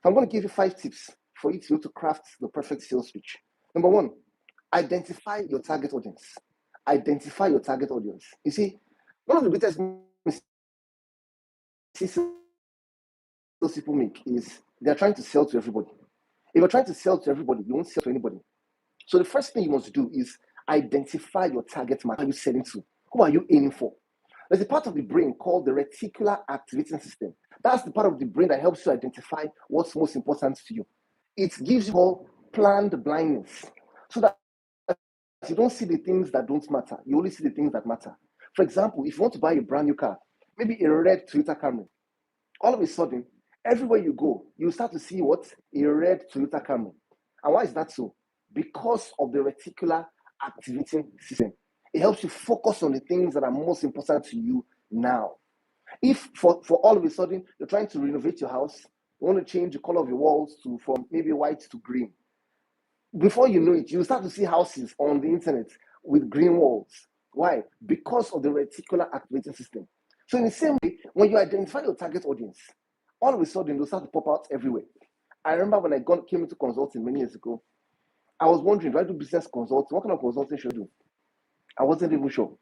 I'm going to give you 5 tips for you to craft the perfect sales pitch. Number 1, identify your target audience. Identify your target audience. You see, one of the biggest mistakes those people make is they're trying to sell to everybody. If you're trying to sell to everybody, you won't sell to anybody. So the first thing you must do is identify your target market. Who are you selling to? Who are you aiming for? There's a part of the brain called the reticular activating system. That's the part of the brain that helps you identify what's most important to you. It gives you all planned blindness so that you don't see the things that don't matter. You only see the things that matter. For example, if you want to buy a brand new car, maybe a red Toyota Camry, all of a sudden, everywhere you go, you start to see what? A red Toyota Camry. And why is that so? Because of the reticular activating system. It helps you focus on the things that are most important to you now. If for all of a sudden you're trying to renovate your house, you want to change the color of your walls from maybe white to green, before you know it, you start to see houses on the internet with green walls. Why? Because of the reticular activating system. So in the same way, when you identify your target audience, all of a sudden they'll start to pop out everywhere. I remember when I came into consulting many years ago, I was wondering, do I do business consulting? What kind of consulting should I do? I wasn't even sure.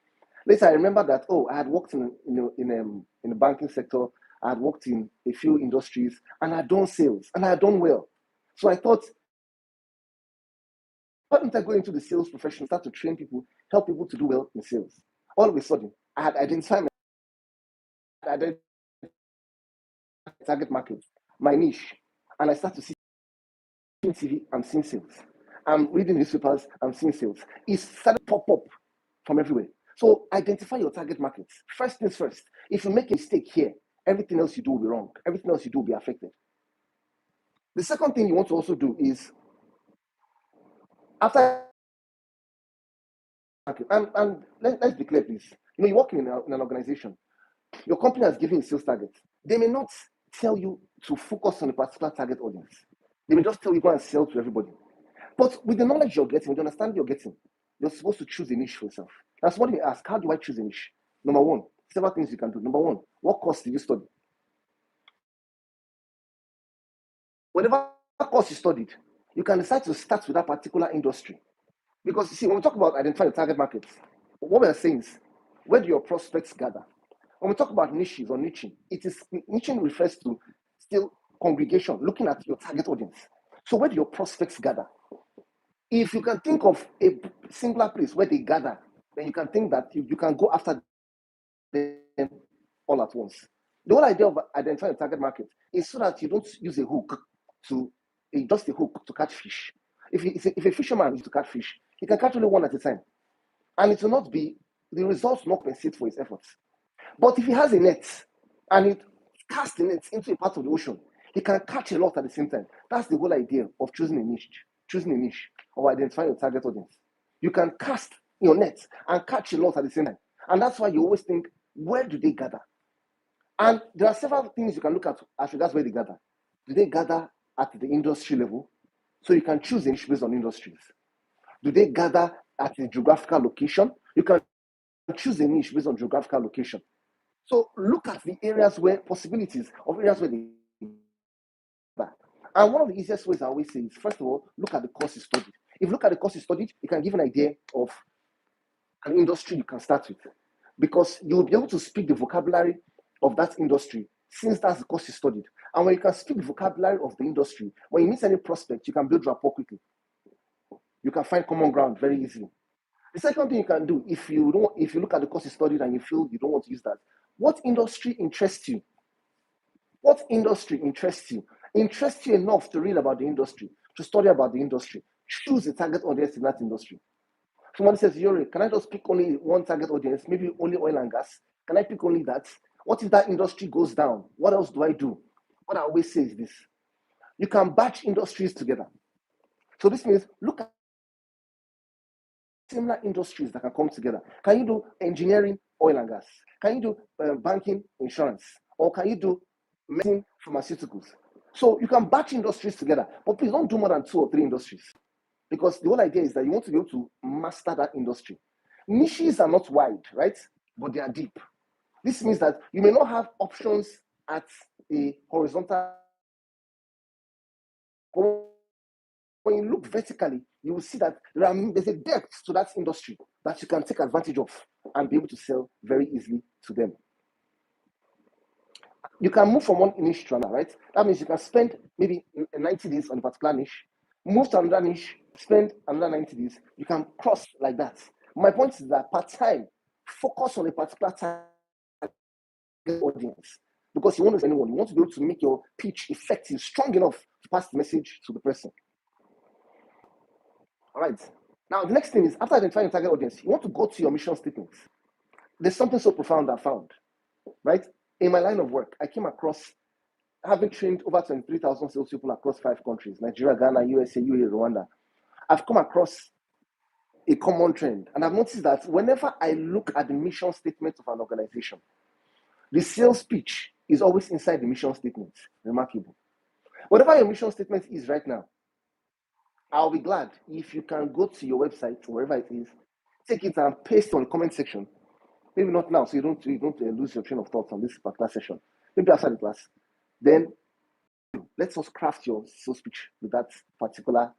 Later, I remember that, I had worked in the banking sector, I had worked in a few industries, and I had done sales, and I had done well. So I thought, why don't I go into the sales profession, start to train people, help people to do well in sales? All of a sudden, I had identified my target market, my niche, and I started to see TV, I'm seeing sales. I'm reading newspapers, I'm seeing sales. It started to pop up from everywhere. So identify your target markets. First things first. If you make a mistake here, everything else you do will be wrong. Everything else you do will be affected. The second thing you want to also do is, after, and let's be clear, please. You're working in an organization. Your company has given you a sales target. They may not tell you to focus on a particular target audience. They may just tell you go and sell to everybody. But with the knowledge you're getting, with the understanding you're getting, you're supposed to choose a niche for yourself. That's what they ask. How do I choose a niche? Number 1, several things you can do. Number 1, what course did you study? Whatever course you studied, you can decide to start with that particular industry. Because you see, when we talk about identifying the target markets, what we're saying is, where do your prospects gather? When we talk about niches or niching, niching refers to still congregation, looking at your target audience. So where do your prospects gather? If you can think of a singular place where they gather, then you can think that you can go after them all at once. The whole idea of identifying a target market is so that you don't use a hook just a hook to catch fish. If a fisherman is to catch fish, he can catch only one at a time. And it will not be, the results will not compensate for his efforts. But if he has a net and it casts the net into a part of the ocean, he can catch a lot at the same time. That's the whole idea of choosing a niche or identifying your target audience. You can cast your net and catch a lot at the same time. And that's why you always think, where do they gather? And there are several things you can look at as regards where they gather. Do they gather at the industry level? So you can choose a niche based on industries. Do they gather at a geographical location? You can choose a niche based on geographical location. So look at the areas where possibilities of areas where they gather. And one of the easiest ways I always say is, first of all, look at the course you studied. If you look at the course you studied, it can give an idea of an industry you can start with, because you'll be able to speak the vocabulary of that industry since that's the course you studied. And when you can speak the vocabulary of the industry, when you meet any prospect, you can build rapport quickly. You can find common ground very easily. The second thing you can do, if you look at the course you studied and you feel you don't want to use that, what industry interests you? What industry interests you? Interests you enough to read about the industry, to study about the industry. Choose a target audience in that industry. Somebody says, Iyore, can I just pick only one target audience, maybe only oil and gas? Can I pick only that? What if that industry goes down? What else do I do? What I always say is this. You can batch industries together. So this means look at similar industries that can come together. Can you do engineering, oil and gas? Can you do banking, insurance? Or can you do medicine, pharmaceuticals? So you can batch industries together, but please don't do more than 2 or 3 industries. Because the whole idea is that you want to be able to master that industry. Niches are not wide, right? But they are deep. This means that you may not have options at a horizontal When you look vertically, you will see that there's a depth to that industry that you can take advantage of and be able to sell very easily to them. You can move from one niche to another, right? That means you can spend maybe 90 days on a particular niche, move to another niche, spend another 90 days. You can cross like that. My point is that part-time, focus on a particular target audience because you want to anyone. You want to be able to make your pitch effective, strong enough to pass the message to the person. All right. Now, the next thing is after identifying your target audience, you want to go to your mission statements. There's something so profound I found, right? In my line of work, I came across having trained over 23,000 salespeople across 5 countries, Nigeria, Ghana, USA, UAE, Rwanda. I've come across a common trend, and I've noticed that whenever I look at the mission statement of an organization, the sales pitch is always inside the mission statement. Remarkable. Whatever your mission statement is right now, I'll be glad if you can go to your website, wherever it is, take it and paste it on the comment section. Maybe not now, so you don't lose your train of thought on this particular session. Maybe after the class. Then let us craft your sales pitch with that particular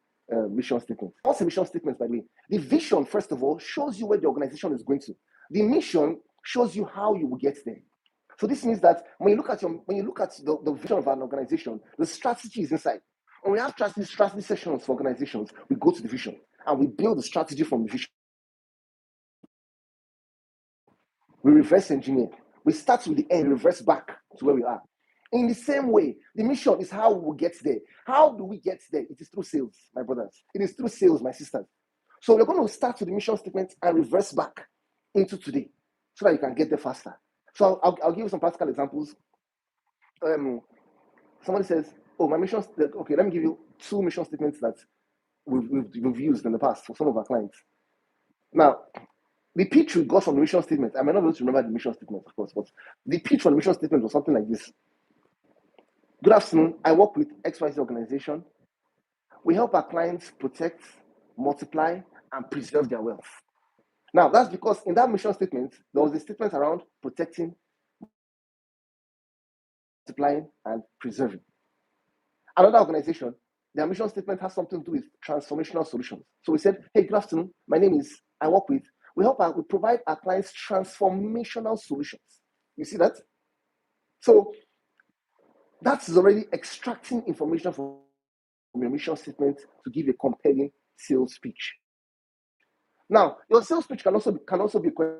mission statement. What's a mission statement, by the way? The vision, first of all, shows you where the organization is going to. The mission shows you how you will get there. So this means that when you look at the vision of an organization, the strategy is inside. When we have strategy sessions for organizations, we go to the vision and we build the strategy from the vision. We reverse engineer. We start with the end, reverse back to where we are. In the same way, the mission is how we will get there. How do we get there? It is through sales, my brothers. It is through sales, my sisters. So we're going to start with the mission statement and reverse back into today so that you can get there faster. So I'll give you some practical examples. Somebody says, oh, my mission, okay, let me give you 2 mission statements that we've used in the past for some of our clients. Now, the pitch we got from the mission statement, I might not be able to remember the mission statement, of course, but the pitch from the mission statement was something like this. Good afternoon. I work with XYZ organization. We help our clients protect, multiply, and preserve their wealth. Now, that's because in that mission statement, there was a statement around protecting, multiplying, and preserving. Another organization, their mission statement has something to do with transformational solutions. So we said, hey, good afternoon. My name is, we provide our clients transformational solutions. You see that? So that is already extracting information from your mission statement to give a compelling sales pitch. Now, your sales pitch can also be a question,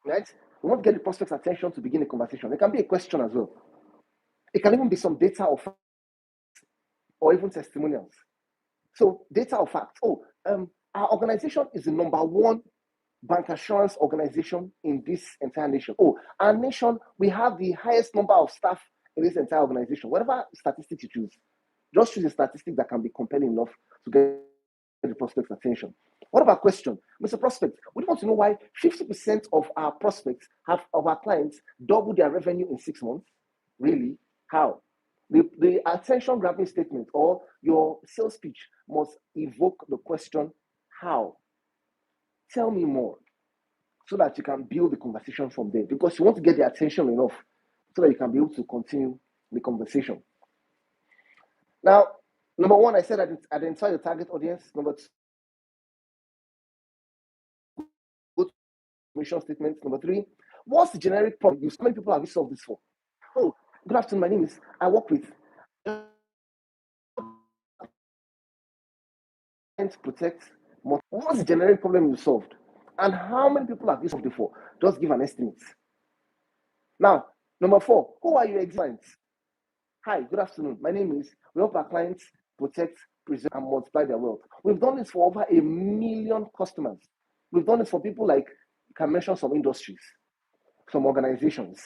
right? You want to get the prospect's attention to begin a conversation. It can be a question as well. It can even be some data or even testimonials. So data or facts. Our organization is the #1 bank assurance organization in this entire nation. Our nation, we have the highest number of staff in this entire organization. Whatever statistics you choose, just choose a statistic that can be compelling enough to get the prospect's attention. What about question? Mr. Prospect, we want to know why 50% of our prospects of our clients double their revenue in 6 months. Really? How? The attention grabbing statement or your sales pitch must evoke the question, how? Tell me more, so that you can build the conversation from there, because you want to get the attention enough so that you can be able to continue the conversation. Now, number 1, I said identify the target audience. Number 2, go to mission statement. Number 3, what's the generic problem? How many people have you solved this for? Oh, good afternoon. My name is, I work with protect. What's the generic problem you solved? And how many people have you solved it for? Just give an estimate. Now, number 4, who are your clients? Hi, good afternoon. My name is, we help our clients protect, preserve, and multiply their wealth. We've done this for over 1 million customers. We've done this for people like, you can mention some industries, some organizations.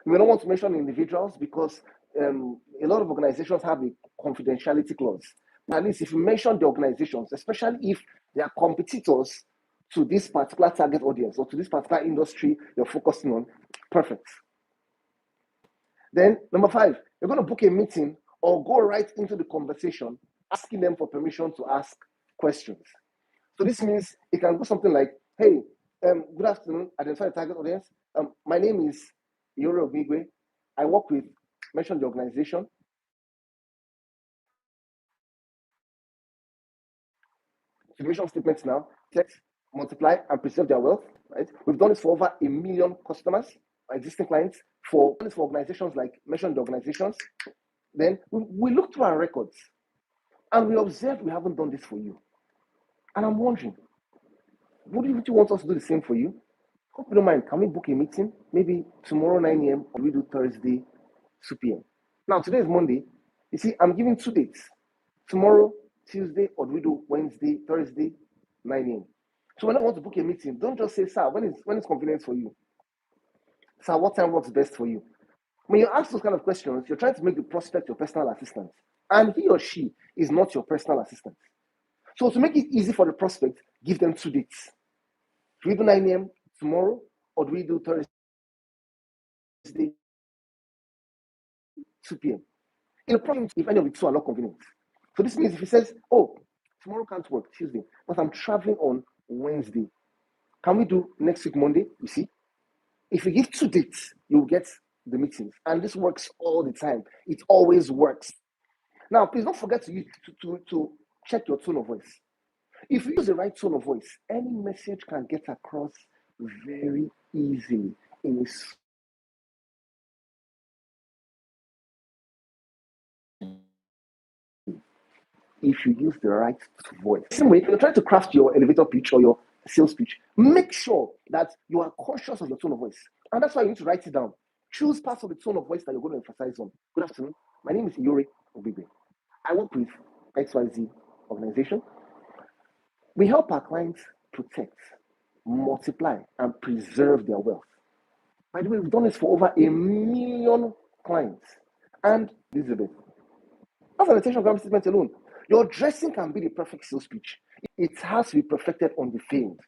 We don't want to mention individuals because a lot of organizations have a confidentiality clause. But at least if you mention the organizations, especially if they are competitors to this particular target audience or to this particular industry you're focusing on, perfect. Then number 5, you're going to book a meeting or go right into the conversation, asking them for permission to ask questions. So this means it can go something like, hey, good afternoon, identify the target audience. My name is Iyore Ogbuigwe. I work with, mention the organization. mission statements now, text, multiply, and preserve their wealth, right? We've done this for over 1 million customers, existing clients, for organizations like mentioned organizations. Then we look through our records and we observe we haven't done this for you. And I'm wondering, would you want us to do the same for you? Hope you don't mind. Can we book a meeting? Maybe tomorrow 9 a.m. or we do Thursday 2 p.m. Now, today is Monday. You see, I'm giving 2 dates. Tomorrow, Tuesday, or we do Wednesday, Thursday, 9 a.m. So when I want to book a meeting, don't just say, sir, when is convenient for you? Sir, what time works best for you? When you ask those kind of questions, you're trying to make the prospect your personal assistant. And he or she is not your personal assistant. So to make it easy for the prospect, give them 2 dates. Do we do 9 a.m. tomorrow, or do we do Thursday, 2 p.m.? In a problem, if any of the two are not convenient. So this means if he says, oh, tomorrow can't work, Tuesday, but I'm traveling on Wednesday. Can we do next week, Monday? You see? If you give 2 dates, you'll get the meetings. And this works all the time. It always works. Now, please don't forget to check your tone of voice. If you use the right tone of voice, any message can get across very easily in a if you use the right voice. Same way, if you're trying to craft your elevator pitch or your sales pitch, make sure that you are conscious of your tone of voice. And that's why you need to write it down. Choose parts of the tone of voice that you're going to emphasize on. Good afternoon. My name is Iyore Ogbuigwe. I work with XYZ organization. We help our clients protect, multiply, and preserve their wealth. By the way, we've done this for over 1 million clients. And Elizabeth, that's an attention grabbing statement alone. Your dressing can be the perfect sales pitch. It has to be perfected on the field.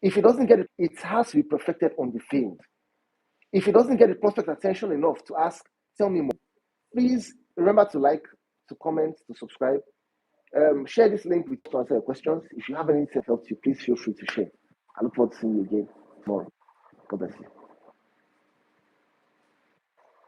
If it doesn't get it, it has to be perfected on the field. If it doesn't get the prospect attention enough to ask, tell me more, please remember to like, to comment, to subscribe. Share this link with to answer your questions. If you have anything that helps you, please feel free to share. I look forward to seeing you again tomorrow. God bless you.